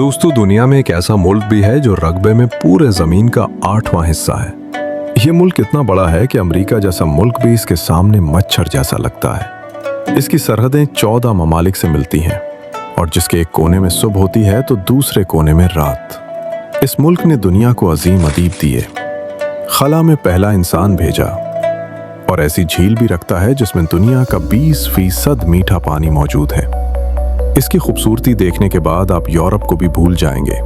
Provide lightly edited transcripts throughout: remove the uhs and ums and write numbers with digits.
दोस्तों, दुनिया में एक ऐसा मुल्क भी है जो रकबे में पूरे जमीन का 8वां हिस्सा है। ये मुल्क इतना बड़ा है कि अमेरिका जैसा मुल्क भी इसके सामने मच्छर जैसा लगता है। इसकी सरहदें 14 ममालिक से मिलती हैं और जिसके एक कोने में सुबह होती है तो दूसरे कोने में रात। इस मुल्क ने दुनिया को अजीम अदीब दिए, खला में पहला इंसान भेजा और ऐसी झील भी रखता है जिसमें दुनिया का 20% मीठा पानी मौजूद है। इसकी खूबसूरती देखने के बाद आप यूरोप को भी भूल जाएंगे।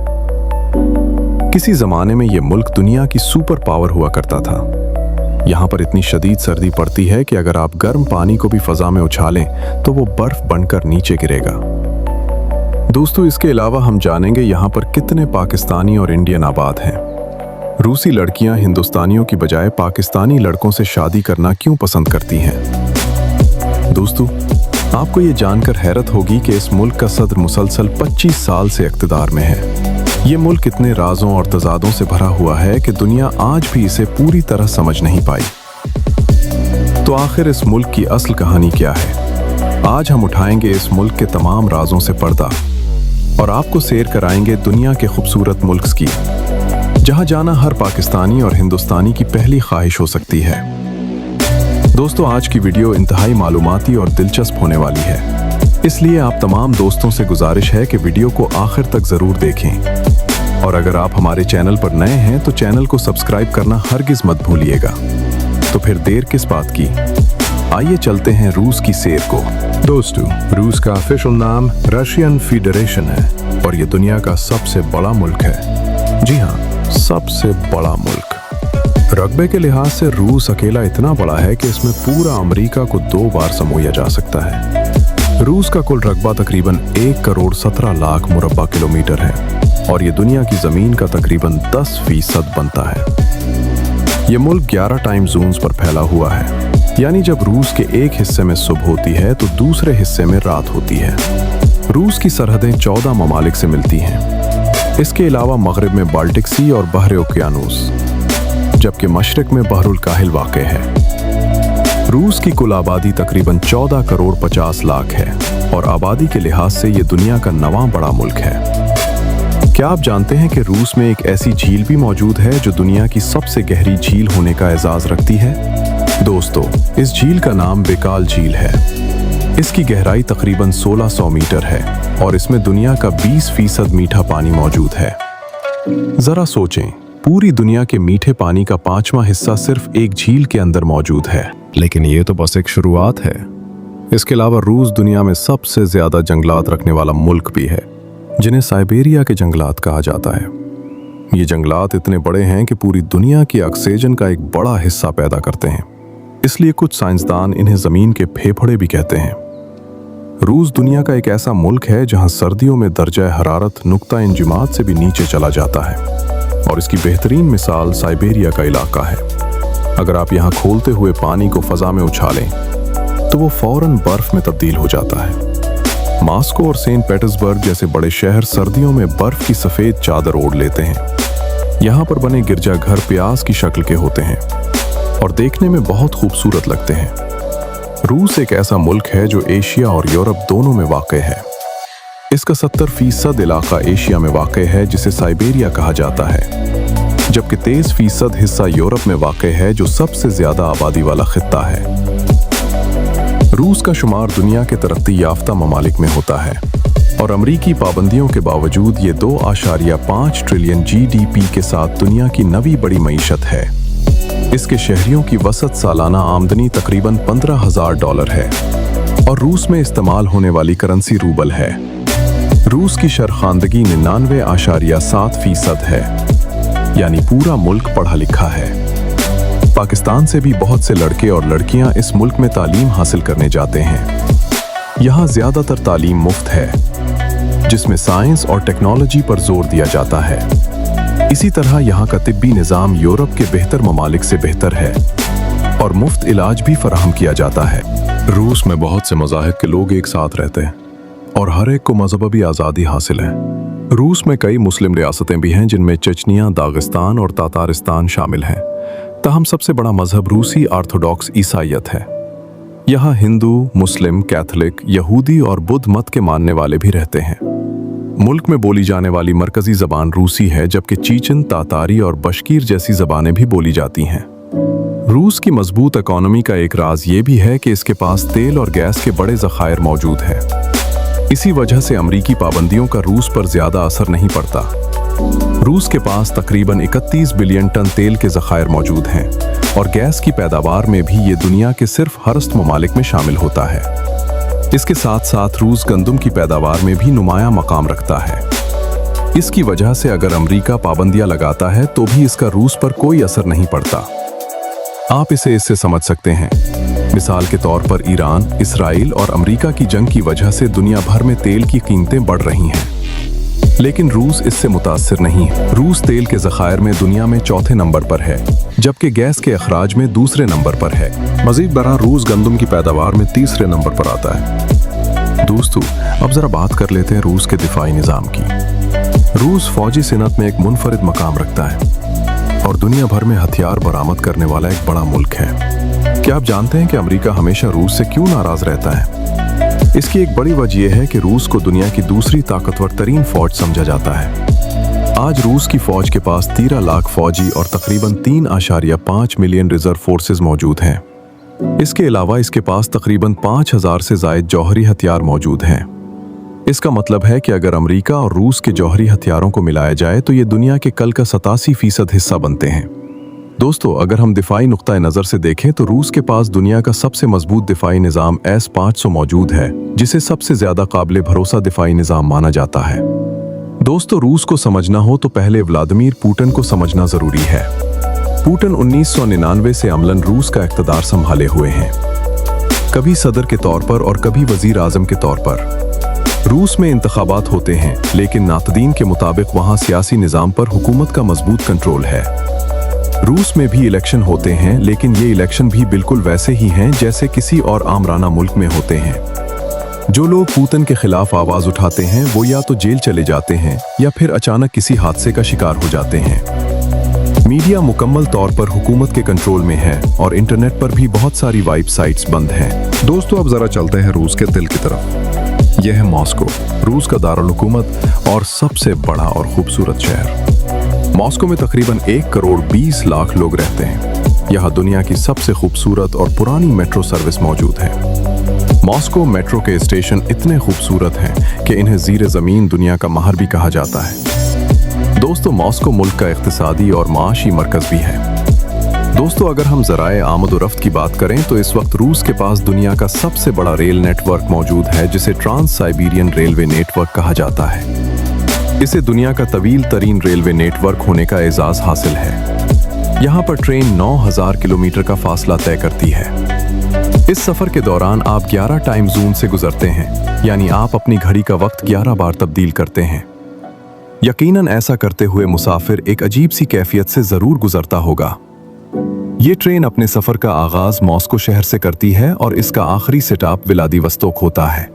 किसी जमाने में यह मुल्क दुनिया की सुपर पावर हुआ करता था। यहाँ पर इतनी शदीद सर्दी पड़ती है कि अगर आप गर्म पानी को भी फजा में उछालें तो वो बर्फ बनकर नीचे गिरेगा। दोस्तों, इसके अलावा हम जानेंगे यहाँ पर कितने पाकिस्तानी और इंडियन आबाद हैं। रूसी लड़कियां हिंदुस्तानियों की बजाय पाकिस्तानी लड़कों से शादी करना क्यों पसंद करती हैं? दोस्तों, आपको ये जानकर हैरत होगी कि इस मुल्क का सदर मुसलसल 25 साल से इक़्तिदार में है। ये मुल्क इतने राजों और तजादों से भरा हुआ है कि दुनिया आज भी इसे पूरी तरह समझ नहीं पाई। तो आखिर इस मुल्क की असल कहानी क्या है? आज हम उठाएंगे इस मुल्क के तमाम राजों से पर्दा और आपको सैर कराएंगे दुनिया के खूबसूरत मुल्क की, जहां जाना हर पाकिस्तानी और हिंदुस्तानी की पहली ख्वाहिश हो सकती है। दोस्तों, आज की वीडियो इंतहाई मालूमाती और दिलचस्प होने वाली है, इसलिए आप तमाम दोस्तों से गुजारिश है कि वीडियो को आखिर तक जरूर देखें। और अगर आप हमारे चैनल पर नए हैं तो चैनल को सब्सक्राइब करना हरगिज मत भूलिएगा। तो फिर देर किस बात की, आइए चलते हैं रूस की सैर को। दोस्तों, रूस का ऑफिशियल नाम रशियन फेडरेशन है और ये दुनिया का सबसे बड़ा मुल्क है। जी हाँ, सबसे बड़ा मुल्क। रकबे के लिहाज से रूस अकेला इतना बड़ा है कि इसमें पूरा अमेरिका को 2 बार समोया जा सकता है। रूस का कुल रकबा तकरीबन 1 करोड़ 17 लाख मुरब्बा किलोमीटर है और ये दुनिया की जमीन का तकरीबन 10% बनता है। ये मुल्क 11 टाइम जोन्स पर फैला हुआ है, यानी जब रूस के एक हिस्से में सुबह होती है तो दूसरे हिस्से में रात होती है। रूस की सरहदें 14 ममालिक से मिलती हैं। इसके अलावा मगरिब में बाल्टिक सी और बहर ओकियानूस, जबकि मशरिक में बहरुल काहिल वाक़ है। रूस की कुल आबादी तकरीबन 14 करोड़ 50 लाख है और आबादी के लिहाज से ये दुनिया का 9वां बड़ा मुल्क है। क्या आप जानते हैं कि रूस में एक ऐसी झील भी मौजूद है जो दुनिया की सबसे गहरी झील होने का एजाज रखती है? दोस्तों, इस झील का नाम बेकाल झील है। इसकी गहराई तकरीबन 1600 मीटर है और इसमें दुनिया का 20% मीठा पानी मौजूद है। जरा सोचें, पूरी दुनिया के मीठे पानी का 5वां हिस्सा सिर्फ एक झील के अंदर मौजूद है। लेकिन ये तो बस एक शुरुआत है। इसके अलावा रूस दुनिया में सबसे ज्यादा जंगलात रखने वाला मुल्क भी है, जिन्हें साइबेरिया के जंगलात कहा जाता है। ये जंगलात इतने बड़े हैं कि पूरी दुनिया की ऑक्सीजन का एक बड़ा हिस्सा पैदा करते हैं, इसलिए कुछ साइंसदान इन्हें जमीन के फेफड़े भी कहते हैं। रूस दुनिया का एक ऐसा मुल्क है जहां सर्दियों में दर्जा हरारत नुक्ता इंजमात से भी नीचे चला जाता है और इसकी बेहतरीन मिसाल साइबेरिया का इलाका है। अगर आप यहाँ खोलते हुए पानी को फजा में उछालें तो वो फौरन बर्फ में तब्दील हो जाता है। मॉस्को और सेंट पीटर्सबर्ग जैसे बड़े शहर सर्दियों में बर्फ की सफेद चादर ओढ़ लेते हैं। यहाँ पर बने गिरजाघर प्याज की शक्ल के होते हैं और देखने में बहुत खूबसूरत लगते हैं। रूस एक ऐसा मुल्क है जो एशिया और यूरोप दोनों में वाक़ है। इसका 70% इलाका एशिया में वाक़ है, जिसे साइबेरिया कहा जाता है, जबकि 23% हिस्सा यूरोप में वाक़ है, जो सबसे ज्यादा आबादी वाला खित्ता है। रूस का शुमार दुनिया के तरक्की याफ्ता ममालिक में होता है और अमरीकी पाबंदियों के बावजूद ये 2.5 ट्रिलियन GDP के साथ दुनिया की 9वीं बड़ी मईशत है। इसके शहरियों की वसत सालाना आमदनी तकरीबन $15,000 है और रूस में इस्तेमाल होने वाली करेंसी रूबल है। रूस की शरखानदगी 99.7% है, यानी पूरा मुल्क पढ़ा लिखा है। पाकिस्तान से भी बहुत से लड़के और लड़कियां इस मुल्क में तालीम हासिल करने जाते हैं। यहाँ ज्यादातर तालीम मुफ्त है, जिसमें साइंस और टेक्नोलॉजी पर जोर दिया जाता है। इसी तरह यहाँ का तिब्बी निज़ाम यूरोप के बेहतर ममालिक से बेहतर है और मुफ्त इलाज भी फराहम किया जाता है। रूस में बहुत से मज़ाहिब के लोग एक साथ रहते हैं और हर एक को मजहबी आज़ादी हासिल है। रूस में कई मुस्लिम रियासतें भी हैं, जिनमें चचनिया, दागिस्तान और तातारिस्तान शामिल हैं। ताहम सबसे बड़ा मजहब रूसी ऑर्थोडॉक्स ईसाईयत है। यहाँ हिंदू, मुस्लिम, कैथोलिक, यहूदी और बुद्ध मत के मानने वाले भी रहते हैं। मुल्क में बोली जाने वाली मरकजी ज़बान रूसी है, जबकि चीचन, तातारी और बश्कीर जैसी ज़बानें भी बोली जाती हैं। रूस की मजबूत इकोनॉमी का एक राज ये भी है कि इसके पास तेल और गैस के बड़े ज़खायर मौजूद हैं। इसी वजह से अमरीकी पाबंदियों का रूस पर ज़्यादा असर नहीं पड़ता। रूस के पास तकरीबन 31 बिलियन टन तेल के ज़खायर मौजूद हैं और गैस की पैदावार में भी ये दुनिया के सिर्फ हरस्त ममालिक में शामिल होता है। इसके साथ साथ रूस गंदम की पैदावार में भी नुमाया मकाम रखता है। इसकी वजह से अगर अमरीका पाबंदियां लगाता है तो भी इसका रूस पर कोई असर नहीं पड़ता। आप इसे इससे समझ सकते हैं। मिसाल के तौर पर ईरान, इसराइल और अमरीका की जंग की वजह से दुनिया भर में तेल की कीमतें बढ़ रही हैं, लेकिन रूस इससे मुतासिर नहीं है। रूस तेल के ज़खायर में दुनिया में चौथे नंबर पर है, जबकि गैस के अखराज में दूसरे नंबर पर है। मजीद बरआं रूस गंदम की पैदावार में तीसरे नंबर पर आता है। दोस्तों, अब जरा बात कर लेते हैं रूस के दिफाई निज़ाम की। रूस फौजी सिनत में एक मुनफरिद मकाम रखता है और दुनिया भर में हथियार बरामद करने वाला एक बड़ा मुल्क है। क्या आप जानते हैं कि अमेरिका हमेशा रूस से क्यों नाराज रहता है? इसकी एक बड़ी वजह यह है कि रूस को दुनिया की दूसरी ताकतवर तरीन फौज समझा जाता है। आज रूस की फौज के पास 13 लाख फौजी और तकरीबन 3.5 मिलियन रिजर्व फोर्सेस मौजूद हैं। इसके अलावा इसके पास तकरीबन 5000 से ज़ायद जौहरी हथियार मौजूद हैं। इसका मतलब है कि अगर अमेरिका और रूस के जौहरी हथियारों को मिलाया जाए तो ये दुनिया के कल का 87% हिस्सा बनते हैं। दोस्तों, अगर हम दिफाई नुक्ता नज़र से देखें तो रूस के पास दुनिया का सबसे मजबूत दिफाई निज़ाम S-500 मौजूद है, जिसे सबसे ज़्यादा काबिल भरोसा दिफाई निज़ाम माना जाता है। दोस्तों, रूस को समझना हो तो पहले व्लादिमीर पुतिन को समझना ज़रूरी है। पुतिन 1999 से अमलन रूस का इक़्तिदार संभाले हुए हैं, कभी सदर के तौर पर और कभी वज़ीर आज़म के तौर पर। रूस में इंतखाबात होते हैं, लेकिन नाक़दीन के मुताबिक वहाँ सियासी निज़ाम पर हुकूमत का मजबूत कंट्रोल है। रूस में भी इलेक्शन होते हैं, लेकिन ये इलेक्शन भी बिल्कुल वैसे ही हैं जैसे किसी और आमराना मुल्क में होते हैं। जो लोग पुतिन के खिलाफ आवाज़ उठाते हैं वो या तो जेल चले जाते हैं या फिर अचानक किसी हादसे का शिकार हो जाते हैं। मीडिया मुकम्मल तौर पर हुकूमत के कंट्रोल में है और इंटरनेट पर भी बहुत सारी वेबसाइट्स बंद हैं। दोस्तों, अब ज़रा चलते हैं रूस के दिल की तरफ। यह है मॉस्को, रूस का दारुल हुकूमत और सबसे बड़ा और खूबसूरत शहर। मॉस्को में तकरीबन 1 करोड़ 20 लाख लोग रहते हैं। यहाँ दुनिया की सबसे खूबसूरत और पुरानी मेट्रो सर्विस मौजूद है। मॉस्को मेट्रो के स्टेशन इतने खूबसूरत हैं कि इन्हें ज़ीरे ज़मीन दुनिया का महर भी कहा जाता है। दोस्तों, मॉस्को मुल्क का इक़्तिसादी और माशी मरकज़ भी है। दोस्तों, अगर हम ज़राए आमद व रफ्त की बात करें तो इस वक्त रूस के पास दुनिया का सबसे बड़ा रेल नेटवर्क मौजूद है, जिसे ट्रांस साइबेरियन रेलवे नेटवर्क कहा जाता है। इसे दुनिया का तवील तरीन रेलवे नेटवर्क होने का एजाज़ हासिल है। यहाँ पर ट्रेन 9000 किलोमीटर का फासला तय करती है। इस सफ़र के दौरान आप 11 टाइम जोन से गुजरते हैं, यानी आप अपनी घड़ी का वक्त 11 बार तब्दील करते हैं। यकीनन ऐसा करते हुए मुसाफिर एक अजीब सी कैफियत से ज़रूर गुजरता होगा। ये ट्रेन अपने सफ़र का आगाज़ मॉस्को शहर से करती है और इसका आखिरी स्टॉप व्लादिवोस्तोक होता है।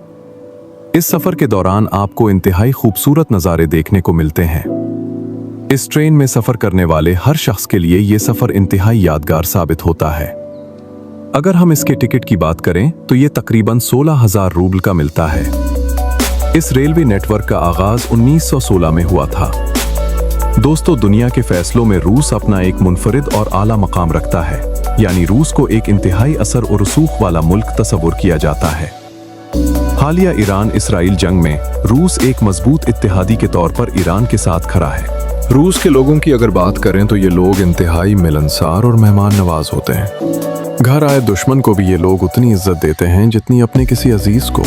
इस सफ़र के दौरान आपको इंतहाई खूबसूरत नज़ारे देखने को मिलते हैं। इस ट्रेन में सफ़र करने वाले हर शख्स के लिए ये सफ़र इंतहाई यादगार साबित होता है। अगर हम इसके टिकट की बात करें तो ये तकरीबन 16,000 रूबल का मिलता है। इस रेलवे नेटवर्क का आगाज़ 1916 में हुआ था। दोस्तों, दुनिया के फैसलों में रूस अपना एक मुनफरिद और आला मकाम रखता है, यानी रूस को एक इंतहाई असर और रसूख वाला मुल्क तस्वुर किया जाता है। हालिया ईरान इसराइल जंग में रूस एक मजबूत इत्तेहादी के तौर पर ईरान के साथ खड़ा है। रूस के लोगों की अगर बात करें तो ये लोग इंतहाई मिलनसार और मेहमान नवाज होते हैं। घर आए दुश्मन को भी ये लोग उतनी इज्जत देते हैं जितनी अपने किसी अजीज को।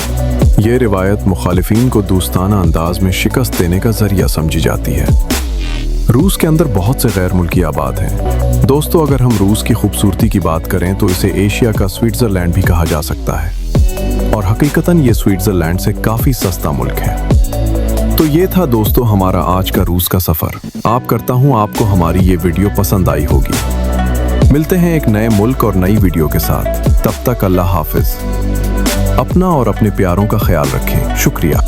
ये रिवायत मुखालिफिन को दोस्ताना अंदाज में शिकस्त देने का जरिया समझी जाती है। रूस के अंदर बहुत से गैर मुल्की आबाद हैं। दोस्तों, अगर हम रूस की खूबसूरती की बात करें तो इसे एशिया का स्विट्ज़रलैंड भी कहा जा सकता है, और हकीकतन ये स्विट्ज़रलैंड से काफ़ी सस्ता मुल्क है। तो ये था दोस्तों हमारा आज का रूस का सफ़र। आप करता हूँ आपको हमारी ये वीडियो पसंद आई होगी। मिलते हैं एक नए मुल्क और नई वीडियो के साथ। तब तक अल्लाह हाफिज़। अपना और अपने प्यारों का ख्याल रखें। शुक्रिया।